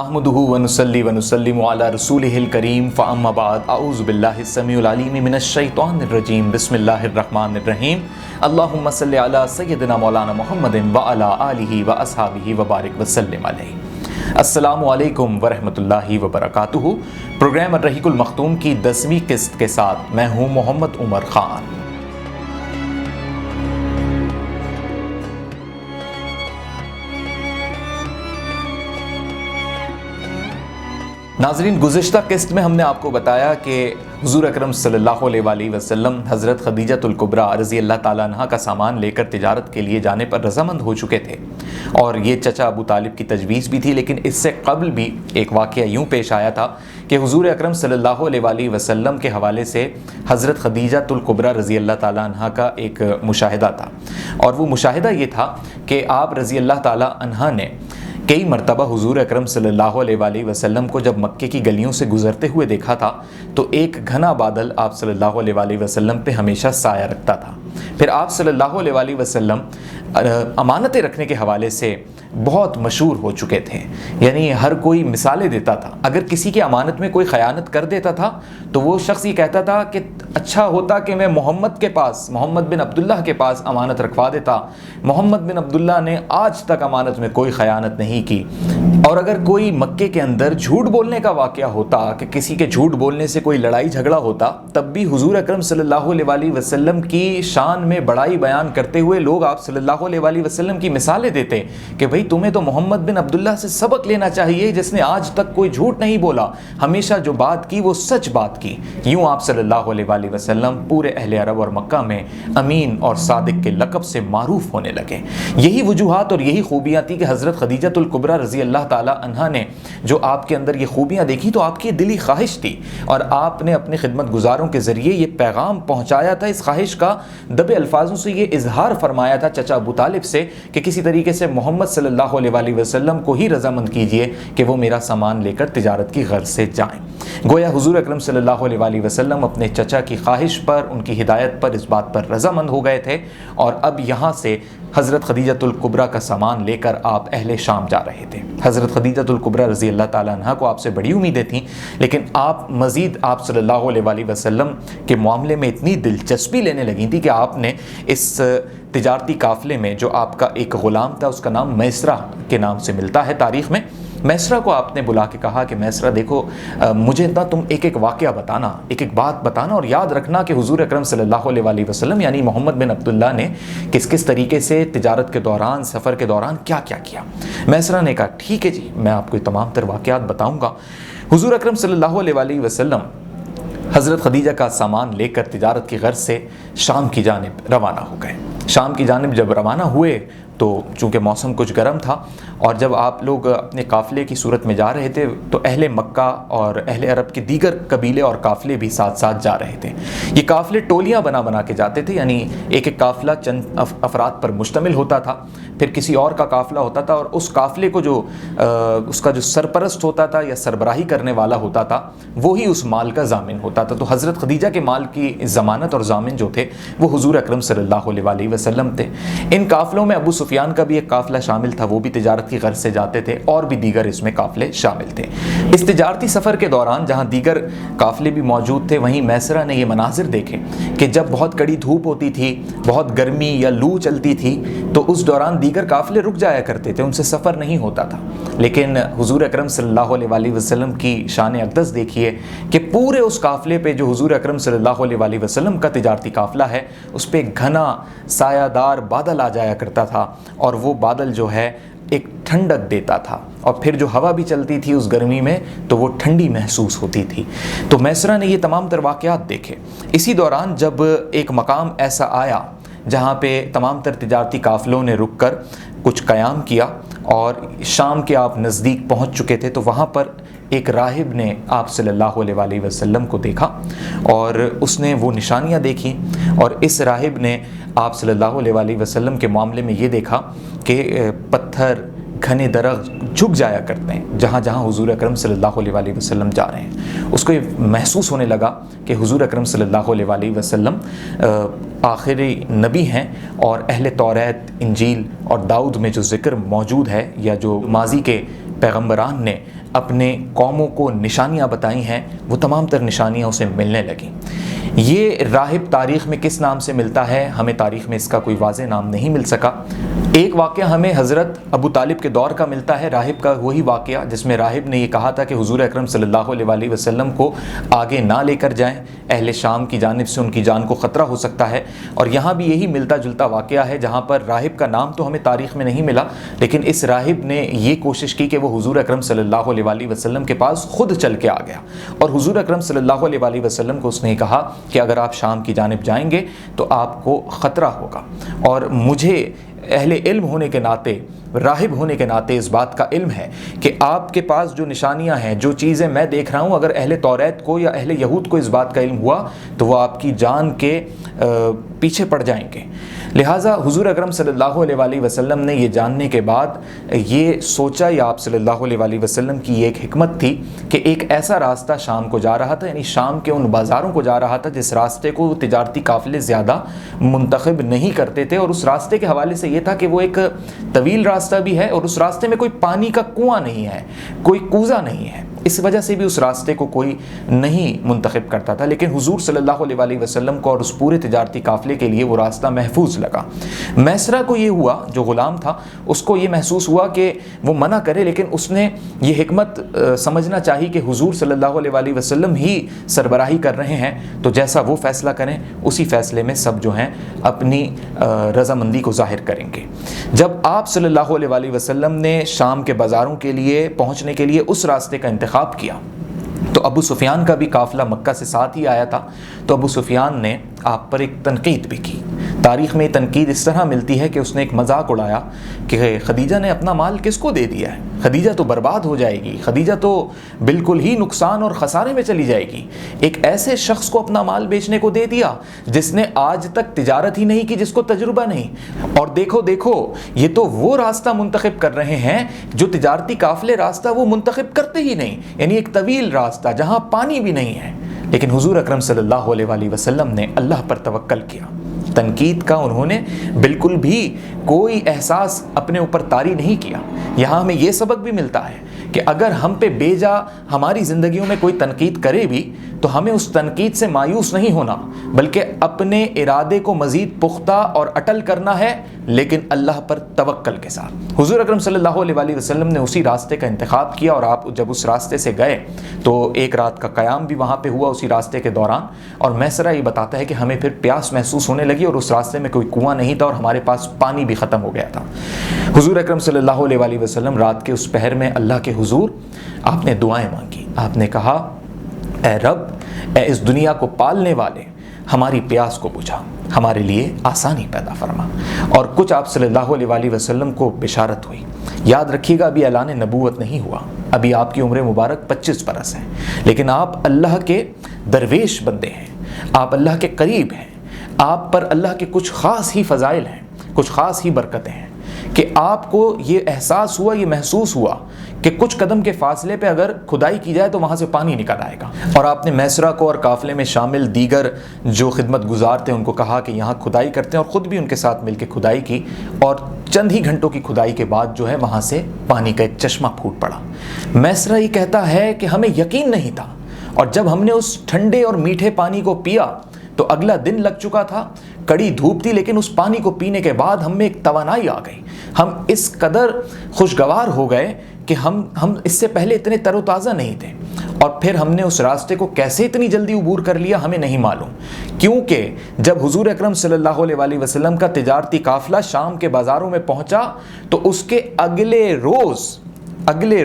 نحمده ونصلي ونسلم على رسوله الكريم فأما بعد اعوذ بالله السميع العليم من الشيطان الرجيم بسم الله الرحمن الرحيم اللهم صل على سيدنا مولانا محمد وعلى آله وأصحابه وبارك وسلم علیہ۔ السلام علیکم ورحمۃ اللہ وبرکاتہ۔ پروگرام الرحیق المختوم کی 10ویں قسط کے ساتھ میں ہوں محمد عمر خان۔ ناظرین، گزشتہ قسط میں ہم نے آپ کو بتایا کہ حضور اکرم صلی اللہ علیہ وآلہ وسلم حضرت خدیجۃ الکبریٰ رضی اللہ تعالیٰ عنہ کا سامان لے کر تجارت کے لیے جانے پر رضامند ہو چکے تھے، اور یہ چچا ابو طالب کی تجویز بھی تھی۔ لیکن اس سے قبل بھی ایک واقعہ یوں پیش آیا تھا کہ حضور اکرم صلی اللہ علیہ وآلہ وسلم کے حوالے سے حضرت خدیجۃ الکبریٰ رضی اللہ تعالیٰ عنہ کا ایک مشاہدہ تھا، اور وہ مشاہدہ یہ تھا کہ آپ رضی اللہ تعالیٰ عنہ نے کئی مرتبہ حضور اکرم صلی اللہ علیہ وآلہ وسلم کو جب مکے کی گلیوں سے گزرتے ہوئے دیکھا تھا تو ایک گھنا بادل آپ صلی اللہ علیہ وآلہ وسلم پہ ہمیشہ سایہ رکھتا تھا۔ پھر آپ صلی اللہ علیہ وآلہ وسلم امانتیں رکھنے کے حوالے سے بہت مشہور ہو چکے تھے، یعنی ہر کوئی مثالیں دیتا تھا۔ اگر کسی کی امانت میں کوئی خیانت کر دیتا تھا تو وہ شخص یہ کہتا تھا کہ اچھا ہوتا کہ میں محمد بن عبداللہ کے پاس امانت رکھوا دیتا، محمد بن عبداللہ نے آج تک امانت میں کوئی خیانت نہیں کی۔ اور اگر کوئی مکے کے اندر جھوٹ بولنے کا واقعہ ہوتا کہ کسی کے جھوٹ بولنے سے کوئی لڑائی جھگڑا ہوتا، تب بھی حضور اکرم صلی اللہ علیہ وآلہ وسلم کی شان میں بڑائی بیان کرتے ہوئے لوگ آپ صلی اللہ علیہ وآلہ وسلم کی مثالیں دیتے کہ بھئی تمہیں تو محمد بن عبداللہ سے سبق لینا چاہیے، جس نے آج تک کوئی جھوٹ نہیں بولا، ہمیشہ جو بات کی وہ سچ بات کی۔ یوں آپ صلی اللہ علیہ وآلہ وسلم پورے اہل عرب اور مکہ میں امین اور صادق کے لقب سے معروف ہونے لگے۔ یہی وجوہات اور یہی خوبیاں تھی کہ حضرت خدیجۃ الکبریٰ رضی اللہ تعالی عنہا نے جو آپ کے اندر یہ خوبیاں دیکھی تو آپ کی دلی خواہش تھی، اور آپ نے اپنے خدمت گزاروں کے ذریعے یہ پیغام پہنچایا تھا، اس خواہش کا دبے الفاظوں سے یہ اظہار فرمایا تھا چچا ابو طالب سے کہ کسی طریقے سے محمد صلی اللہ علیہ وآلہ وسلم کو ہی رضامند کیجئے کہ وہ میرا سامان لے کر تجارت کی غرض سے جائیں۔ گویا حضور اکرم صلی اللہ علیہ وآلہ وسلم اپنے چچا کی خواہش پر، ان کی ہدایت پر، اس بات پر رضامند ہو گئے تھے، اور اب یہاں سے حضرت خدیجۃ الکبریٰ کا سامان لے کر آپ اہل شام جا رہے تھے۔ حضرت خدیجۃ الکبریٰ رضی اللہ تعالیٰ عنہ کو آپ سے بڑی امیدیں تھیں، لیکن آپ مزید آپ صلی اللہ علیہ وآلہ وسلم کے معاملے میں اتنی دلچسپی لینے لگی تھی کہ آپ نے اس تجارتی قافلے میں جو آپ کا ایک غلام تھا، اس کا نام میسرہ کے نام سے ملتا ہے تاریخ میں، میسرہ کو آپ نے بلا کے کہا کہ میسرہ دیکھو، مجھے نا تم ایک ایک واقعہ بتانا، ایک ایک بات بتانا، اور یاد رکھنا کہ حضور اکرم صلی اللہ علیہ وآلہ وسلم یعنی محمد بن عبداللہ نے کس کس طریقے سے تجارت کے دوران، سفر کے دوران کیا کیا کیا۔ میسرہ نے کہا ٹھیک ہے جی، میں آپ کو تمام تر واقعات بتاؤں گا۔ حضور اکرم صلی اللہ علیہ وآلہ وسلم حضرت خدیجہ کا سامان لے کر تجارت کی غرض سے شام کی جانب روانہ ہو گئے۔ شام کی جانب جب روانہ ہوئے تو چونکہ موسم کچھ گرم تھا، اور جب آپ لوگ اپنے قافلے کی صورت میں جا رہے تھے تو اہل مکہ اور اہل عرب کے دیگر قبیلے اور قافلے بھی ساتھ ساتھ جا رہے تھے۔ یہ قافلے ٹولیاں بنا بنا کے جاتے تھے، یعنی ایک ایک قافلہ چند افراد پر مشتمل ہوتا تھا، پھر کسی اور کا قافلہ ہوتا تھا، اور اس قافلے کو جو اس کا جو سرپرست ہوتا تھا یا سربراہی کرنے والا ہوتا تھا وہی اس مال کا ضامن ہوتا تھا۔ تو حضرت خدیجہ کے مال کی ضمانت اور ضامن جو تھے وہ حضور اکرم صلی اللہ علیہ وآلہ وسلم تھے۔ ان قافلوں میں ابو سفیان کا بھی ایک قافلہ شامل تھا، وہ بھی تجارت کی غرض سے جاتے تھے، اور بھی دیگر اس میں قافلے شامل تھے۔ اس تجارتی سفر کے دوران جہاں دیگر قافلے بھی موجود تھے، وہیں میسرہ نے یہ مناظر دیکھے کہ جب بہت کڑی دھوپ ہوتی تھی، بہت گرمی یا لو چلتی تھی، تو اس دوران دیگر قافلے رک جایا کرتے تھے، ان سے سفر نہیں ہوتا تھا۔ لیکن حضور اکرم صلی اللہ علیہ وآلہ وسلم کی شان اقدس دیکھیے کہ پورے اس قافلے پہ جو حضور اکرم صلی اللہ علیہ وآلہ وسلم کا تجارتی قافلہ ہے، اس پہ گھنا سایہ دار بادل آ جایا کرتا تھا، اور وہ بادل جو ہے ایک ٹھنڈک دیتا تھا، اور پھر جو ہوا بھی چلتی تھی اس گرمی میں تو وہ ٹھنڈی محسوس ہوتی تھی۔ تو میسرہ نے یہ تمام تر واقعات دیکھے۔ اسی دوران جب ایک مقام ایسا آیا جہاں پہ تمام تر تجارتی قافلوں نے رک کر کچھ قیام کیا، اور شام کے آپ نزدیک پہنچ چکے تھے، تو وہاں پر ایک راہب نے آپ صلی اللہ علیہ وآلہ وسلم کو دیکھا، اور اس نے وہ نشانیاں دیکھیں، اور اس راہب نے آپ صلی اللہ علیہ وآلہ وسلم کے معاملے میں یہ دیکھا کہ پتھر، گھنے درخت جھک جایا کرتے ہیں جہاں جہاں حضور اکرم صلی اللہ علیہ وآلہ وسلم جا رہے ہیں۔ اس کو یہ محسوس ہونے لگا کہ حضور اکرم صلی اللہ علیہ وآلہ وسلم آخری نبی ہیں، اور اہل توریت، انجیل اور داؤد میں جو ذکر موجود ہے، یا جو ماضی کے پیغمبران نے اپنے قوموں کو نشانیاں بتائی ہیں وہ تمام تر نشانیاں اسے ملنے لگیں۔ یہ راہب تاریخ میں کس نام سے ملتا ہے ہمیں تاریخ میں اس کا کوئی واضح نام نہیں مل سکا۔ ایک واقعہ ہمیں حضرت ابو طالب کے دور کا ملتا ہے راہب کا، وہی واقعہ جس میں راہب نے یہ کہا تھا کہ حضور اکرم صلی اللہ علیہ وسلم کو آگے نہ لے کر جائیں، اہل شام کی جانب سے ان کی جان کو خطرہ ہو سکتا ہے۔ اور یہاں بھی یہی ملتا جلتا واقعہ ہے جہاں پر راہب کا نام تو ہمیں تاریخ میں نہیں ملا، لیکن اس راہب نے یہ کوشش کی کہ وہ حضور اکرم صلی اللہ علیہ وسلم کے پاس خود چل کے آ گیا، اور حضور اکرم صلی اللہ علیہ وسلم کو اس نے کہا کہ اگر آپ شام کی جانب جائیں گے تو آپ کو خطرہ ہوگا، اور مجھے اہل علم ہونے کے ناطے، راہب ہونے کے ناطے اس بات کا علم ہے کہ آپ کے پاس جو نشانیاں ہیں، جو چیزیں میں دیکھ رہا ہوں، اگر اہل توریت کو یا اہل یہود کو اس بات کا علم ہوا تو وہ آپ کی جان کے پیچھے پڑ جائیں گے۔ لہٰذا حضور اکرم صلی اللہ علیہ وسلم نے یہ جاننے کے بعد یہ سوچا، یا آپ صلی اللہ علیہ وسلم کی یہ ایک حکمت تھی کہ ایک ایسا راستہ شام کو جا رہا تھا، یعنی شام کے ان بازاروں کو جا رہا تھا جس راستے کو تجارتی قافلے زیادہ منتخب نہیں کرتے تھے، اور اس راستے کے حوالے سے یہ تھا کہ وہ ایک طویل راستہ بھی ہے اور اس راستے میں کوئی پانی کا کنواں نہیں ہے، کوئی کوزہ نہیں ہے، اس وجہ سے بھی اس راستے کو کوئی نہیں منتخب کرتا تھا۔ لیکن حضور صلی اللہ علیہ وسلم کو اور اس پورے تجارتی قافلے کے لیے وہ راستہ محفوظ لگا۔ میسرہ کو یہ ہوا، جو غلام تھا، اس کو یہ محسوس ہوا کہ وہ منع کرے، لیکن اس نے یہ حکمت سمجھنا چاہی کہ حضور صلی اللہ علیہ وسلم ہی سربراہی کر رہے ہیں، تو جیسا وہ فیصلہ کریں اسی فیصلے میں سب جو ہیں اپنی رضامندی کو ظاہر کریں گے۔ جب آپ صلی اللہ علیہ وسلم نے شام کے بازاروں کے لیے پہنچنے کے لیے اس راستے کا انتخاب کیا تو ابو سفیان کا بھی قافلہ مکہ سے ساتھ ہی آیا تھا، تو ابو سفیان نے آپ پر ایک تنقید بھی کی۔ تاریخ میں یہ تنقید اس طرح ملتی ہے کہ اس نے ایک مذاق اڑایا کہ خدیجہ نے اپنا مال کس کو دے دیا ہے، خدیجہ تو برباد ہو جائے گی، خدیجہ تو بالکل ہی نقصان اور خسارے میں چلی جائے گی، ایک ایسے شخص کو اپنا مال بیچنے کو دے دیا جس نے آج تک تجارت ہی نہیں کی، جس کو تجربہ نہیں، اور دیکھو یہ تو وہ راستہ منتخب کر رہے ہیں جو تجارتی قافلے راستہ وہ منتخب کرتے ہی نہیں، یعنی ایک طویل راستہ جہاں پانی بھی نہیں ہے۔ لیکن حضور اکرم صلی اللہ علیہ وسلم نے اللہ پر توکل کیا، تنقید کا انہوں نے بالکل بھی کوئی احساس اپنے اوپر طاری نہیں کیا۔ یہاں ہمیں یہ سبق بھی ملتا ہے کہ اگر ہم پہ بے جا ہماری زندگیوں میں کوئی تنقید کرے بھی تو ہمیں اس تنقید سے مایوس نہیں ہونا، بلکہ اپنے ارادے کو مزید پختہ اور اٹل کرنا ہے، لیکن اللہ پر توکل کے ساتھ۔ حضور اکرم صلی اللہ علیہ وسلم نے اسی راستے کا انتخاب کیا، اور آپ جب اس راستے سے گئے تو ایک رات کا قیام بھی وہاں پہ ہوا اسی راستے کے دوران، اور میسرہ یہ بتاتا ہے کہ ہمیں پھر پیاس محسوس ہونے لگی اور اس راستے میں کوئی کنواں نہیں تھا اور ہمارے پاس پانی بھی ختم ہو گیا تھا۔ حضور اکرم صلی اللہ علیہ وسلم رات کے اس پہر میں اللہ کے حضور آپ نے دعائیں مانگی، آپ نے کہا اے رب، اے اس دنیا کو پالنے والے، ہماری پیاس کو بجھا، ہمارے لیے آسانی پیدا فرما۔ اور کچھ آپ صلی اللہ علیہ وسلم کو بشارت ہوئی۔ یاد رکھیے گا ابھی اعلان نبوت نہیں ہوا، ابھی آپ کی عمر مبارک 25 برس ہے، لیکن آپ اللہ کے درویش بندے ہیں، آپ اللہ کے قریب ہیں، آپ پر اللہ کے کچھ خاص ہی فضائل ہیں، کچھ خاص ہی برکتیں ہیں کہ آپ کو یہ احساس ہوا، یہ محسوس ہوا کہ کچھ قدم کے فاصلے پہ اگر کھدائی کی جائے تو وہاں سے پانی نکل آئے گا، اور آپ نے میسرہ کو اور قافلے میں شامل دیگر جو خدمت گزار تھے ان کو کہا کہ یہاں کھدائی کرتے ہیں، اور خود بھی ان کے ساتھ مل کے کھدائی کی، اور چند ہی گھنٹوں کی کھدائی کے بعد جو ہے وہاں سے پانی کا ایک چشمہ پھوٹ پڑا۔ میسرہ یہ کہتا ہے کہ ہمیں یقین نہیں تھا، اور جب ہم نے اس ٹھنڈے اور میٹھے پانی کو پیا تو اگلا دن لگ چکا تھا، کڑی دھوپ تھی، لیکن اس پانی کو پینے کے بعد ہم میں ایک توانائی آ گئی، ہم اس قدر خوشگوار ہو گئے کہ ہم اس سے پہلے اتنے تر و تازہ نہیں تھے، اور پھر ہم نے اس راستے کو کیسے اتنی جلدی عبور کر لیا ہمیں نہیں معلوم، کیونکہ جب حضور اکرم صلی اللہ علیہ وسلم کا تجارتی قافلہ شام کے بازاروں میں پہنچا تو اس کے اگلے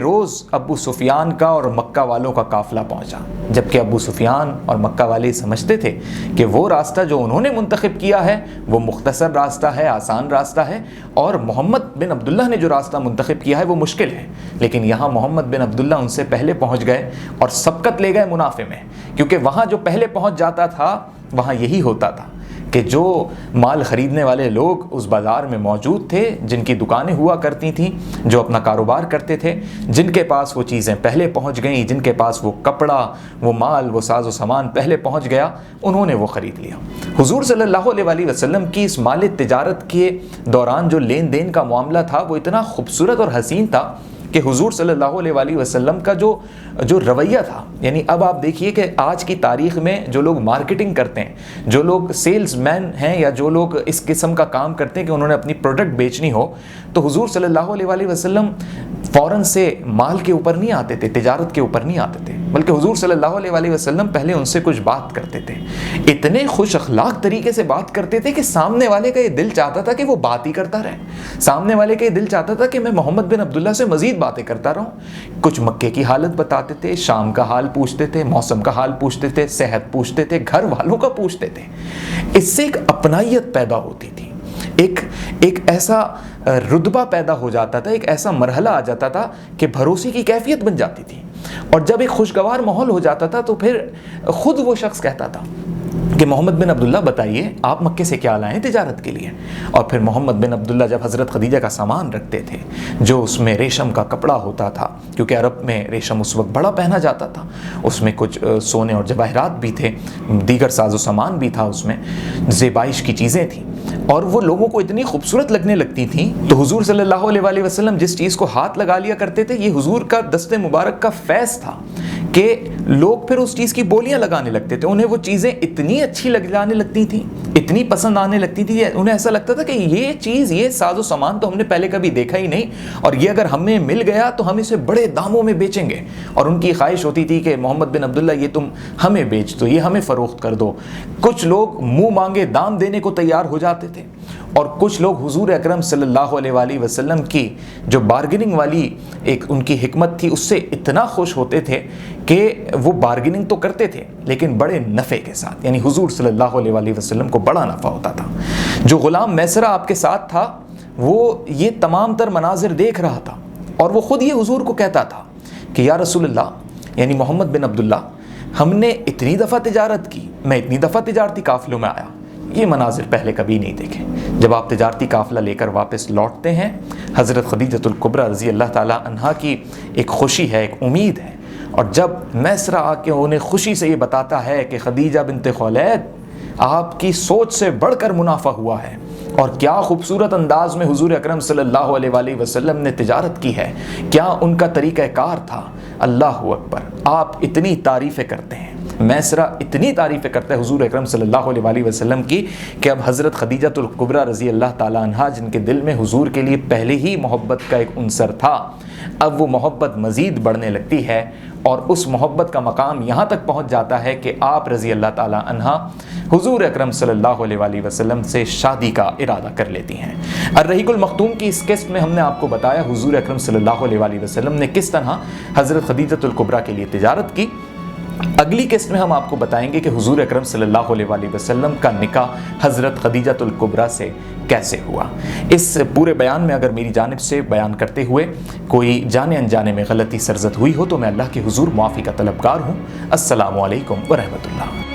روز ابو سفیان کا اور مکہ والوں کا قافلہ پہنچا، جبکہ ابو سفیان اور مکہ والے سمجھتے تھے کہ وہ راستہ جو انہوں نے منتخب کیا ہے وہ مختصر راستہ ہے، آسان راستہ ہے، اور محمد بن عبداللہ نے جو راستہ منتخب کیا ہے وہ مشکل ہے، لیکن یہاں محمد بن عبداللہ ان سے پہلے پہنچ گئے اور سبقت لے گئے منافع میں، کیونکہ وہاں جو پہلے پہنچ جاتا تھا وہاں یہی ہوتا تھا کہ جو مال خریدنے والے لوگ اس بازار میں موجود تھے، جن کی دکانیں ہوا کرتی تھیں، جو اپنا کاروبار کرتے تھے، جن کے پاس وہ چیزیں پہلے پہنچ گئیں، جن کے پاس وہ کپڑا، وہ مال، وہ ساز و سامان پہلے پہنچ گیا، انہوں نے وہ خرید لیا۔ حضور صلی اللہ علیہ وسلم کی اس مال تجارت کے دوران جو لین دین کا معاملہ تھا وہ اتنا خوبصورت اور حسین تھا کہ حضور صلی اللہ علیہ وسلم کا جو رویہ تھا، یعنی اب آپ دیکھیے کہ آج کی تاریخ میں جو لوگ مارکیٹنگ کرتے ہیں، جو لوگ سیلز مین ہیں یا جو لوگ اس قسم کا کام کرتے ہیں کہ انہوں نے اپنی پروڈکٹ بیچنی ہو، تو حضور صلی اللہ علیہ وسلم فوراً سے مال کے اوپر نہیں آتے تھے، تجارت کے اوپر نہیں آتے تھے، بلکہ حضور صلی اللہ علیہ وسلم پہلے ان سے کچھ بات کرتے تھے، اتنے خوش اخلاق طریقے سے بات کرتے تھے کہ سامنے والے کا یہ دل چاہتا تھا کہ وہ بات ہی کرتا رہے، سامنے والے کا یہ دل چاہتا تھا کہ میں محمد بن عبداللہ سے مزید باتیں کرتا رہوں۔ کچھ مکے کی حالت بتاتے تھے، شام کا حال پوچھتے تھے، موسم کا حال پوچھتے تھے، صحت پوچھتے تھے، گھر والوں کا پوچھتے تھے۔ اس سے ایک اپنائیت پیدا ہوتی تھی، ایک ایسا رتبہ پیدا ہو جاتا تھا، ایک ایسا مرحلہ آ جاتا تھا کہ بھروسے کی کیفیت بن جاتی تھی، اور جب ایک خوشگوار ماحول ہو جاتا تھا تو پھر خود وہ شخص کہتا تھا کہ محمد بن عبداللہ بتائیے آپ مکے سے کیا لائیں تجارت کے لیے؟ اور پھر محمد بن عبداللہ جب حضرت خدیجہ کا سامان رکھتے تھے، جو اس میں ریشم کا کپڑا ہوتا تھا، کیونکہ عرب میں ریشم اس وقت بڑا پہنا جاتا تھا، اس میں کچھ سونے اور جواہرات بھی تھے، دیگر ساز و سامان بھی تھا، اس میں زیبائش کی چیزیں تھیں، اور وہ لوگوں کو اتنی خوبصورت لگنے لگتی تھیں، تو حضور صلی اللہ علیہ وسلم جس چیز کو ہاتھ لگا لیا کرتے تھے، یہ حضور کا دست مبارک کا فیض تھا کہ لوگ پھر اس چیز کی بولیاں لگانے لگتے تھے، انہیں وہ چیزیں اتنی اچھی لگنے لگتی تھیں، اتنی پسند آنے لگتی تھی، انہیں ایسا لگتا تھا کہ یہ چیز، یہ ساز و سامان تو ہم نے پہلے کبھی دیکھا ہی نہیں، اور یہ اگر ہمیں مل گیا تو ہم اسے بڑے داموں میں بیچیں گے۔ اور ان کی خواہش ہوتی تھی کہ محمد بن عبداللہ یہ تم ہمیں بیچ دو، یہ ہمیں فروخت کر دو۔ کچھ لوگ منہ مانگے دام دینے کو تیار ہو جاتے تھے، اور کچھ لوگ حضور اکرم صلی اللہ علیہ وسلم کی جو بارگننگ والی ایک ان کی حکمت تھی اس سے اتنا خوش ہوتے تھے کہ وہ بارگننگ تو کرتے تھے لیکن بڑے نفع کے ساتھ، یعنی حضور صلی اللہ علیہ وسلم کو بڑا نفع ہوتا تھا۔ جو غلام میسرہ آپ کے ساتھ تھا وہ یہ تمام تر مناظر دیکھ رہا تھا، اور وہ خود یہ حضور کو کہتا تھا کہ یا رسول اللہ، یعنی محمد بن عبداللہ، ہم نے اتنی دفعہ تجارت کی، میں اتنی دفعہ تجارتی قافلوں میں آیا، یہ مناظر پہلے کبھی نہیں دیکھے۔ جب آپ تجارتی قافلہ لے کر واپس لوٹتے ہیں، حضرت خدیجۃ الکبریٰ رضی اللہ تعالیٰ عنہا کی ایک خوشی ہے، ایک امید ہے، اور جب میسرہ آ کے انہیں خوشی سے یہ بتاتا ہے کہ خدیجہ بنت خولید، آپ کی سوچ سے بڑھ کر منافع ہوا ہے، اور کیا خوبصورت انداز میں حضور اکرم صلی اللہ علیہ وسلم نے تجارت کی ہے، کیا ان کا طریقہ کار تھا، اللہ اکبر، آپ اتنی تعریفیں کرتے ہیں۔ میسرہ اتنی تعریفیں کرتا ہے حضور اکرم صلی اللہ علیہ وسلم کی کہ اب حضرت خدیجۃ الکبریٰ رضی اللہ تعالیٰ عنہا، جن کے دل میں حضور کے لیے پہلے ہی محبت کا ایک عنصر تھا، اب وہ محبت مزید بڑھنے لگتی ہے، اور اس محبت کا مقام یہاں تک پہنچ جاتا ہے کہ آپ رضی اللہ تعالیٰ عنہا حضور اکرم صلی اللہ علیہ وسلم سے شادی کا ارادہ کر لیتی ہیں۔ الرحیق المختوم کی اس قسط میں ہم نے آپ کو بتایا حضور اکرم صلی اللہ علیہ وسلم نے کس طرح حضرت خدیجۃ الکبریٰ کے لیے تجارت کی۔ اگلی قسط میں ہم آپ کو بتائیں گے کہ حضور اکرم صلی اللہ علیہ وسلم کا نکاح حضرت خدیجۃ الکبریٰ سے کیسے ہوا۔ اس پورے بیان میں اگر میری جانب سے بیان کرتے ہوئے کوئی جانے انجانے میں غلطی سرزد ہوئی ہو تو میں اللہ کے حضور معافی کا طلبگار ہوں۔ السلام علیکم ورحمۃ اللہ۔